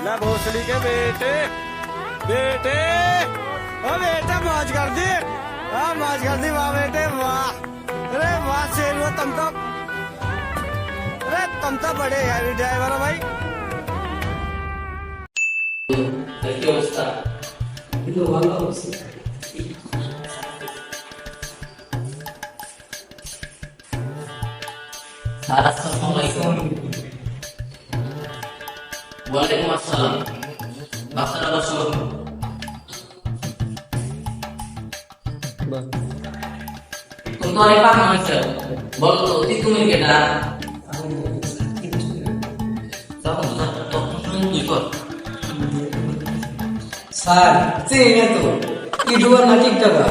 ले भोसड़ी के बेटे बेटे ओ बेटा मौज कर दी। हाँ मौज कर दी वाह बेटे वाह। अरे वाह शेर वो तुम तो बड़े हैवी ड्राइवर हो भाई। কি অবস্থা? কিন্তু ভালো অবস্থা। আসসালামু আলাইকুম। ওয়ালাইকুম আসসালাম। বাসাটা বসো। তুমি তো অনেক পাকা হয়েছে। বলো তো তুমি কেটা? কি কর? স্যার চিনি তো ইউটিউবার না টিকটকার।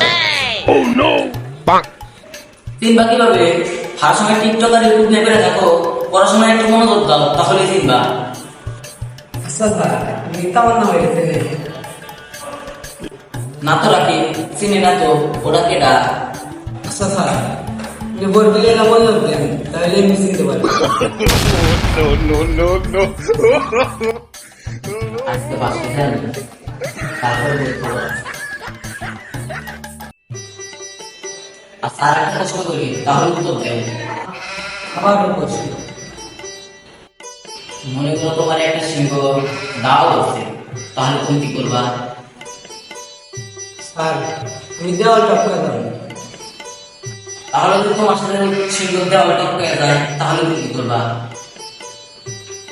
চিনবা কিভাবে? হার সময় টিকটক আর ইউটিউব নিয়ে বেড়ে থাকো, পড়াশোনায় একটু মনোযোগ দাও, তাহলে চিনবা। আচ্ছা স্যার মিথ্যা বান্না হয়ে গেছে। না তো রাখি চিনি না তো, ওটা কেটা? আচ্ছা স্যার আপনি বলতে গেলে বললেন দেন তাহলে আমি চিনতে পারি। আজকে বাসে যান, তারপরে দেখবো। আর স্যার একটা প্রশ্ন করি, তাহলে উত্তর দেন। আবার বলছি মনে করো তোমার একটা সিংহ দাও আছে, তাহলে তুমি কি করবা? স্যার আমি দেওয়াল টপকে দেব। তাহলে যদি তোমার সাথে সিংহ দেওয়া টপকে যায়, তাহলে তুমি কি করবা?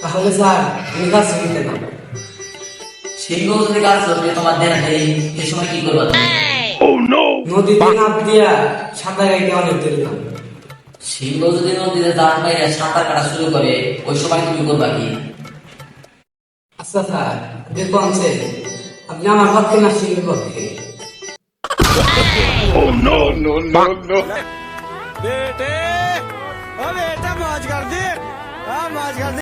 তাহলে স্যার আমি গাছ কিনতে দেব। সিংহ যদি গাছ ধরবে তোমার দেহ নেই, এই সময় কি করবা তুমি? নদীতে নাপ দিয়া সাঁতার গাইতে অনেক দূরে যাব। সিংহ যদি নদীতে দাঁড় মাইরে সাঁতার কাটা শুরু করে, ওই সময় তুমি করবা কি? আচ্ছা স্যার দেখুন আপনি আমার পক্ষে না শিল্পের পক্ষে। बेटे ओ बेटा मौज कर दी। हाँ मौज कर दी।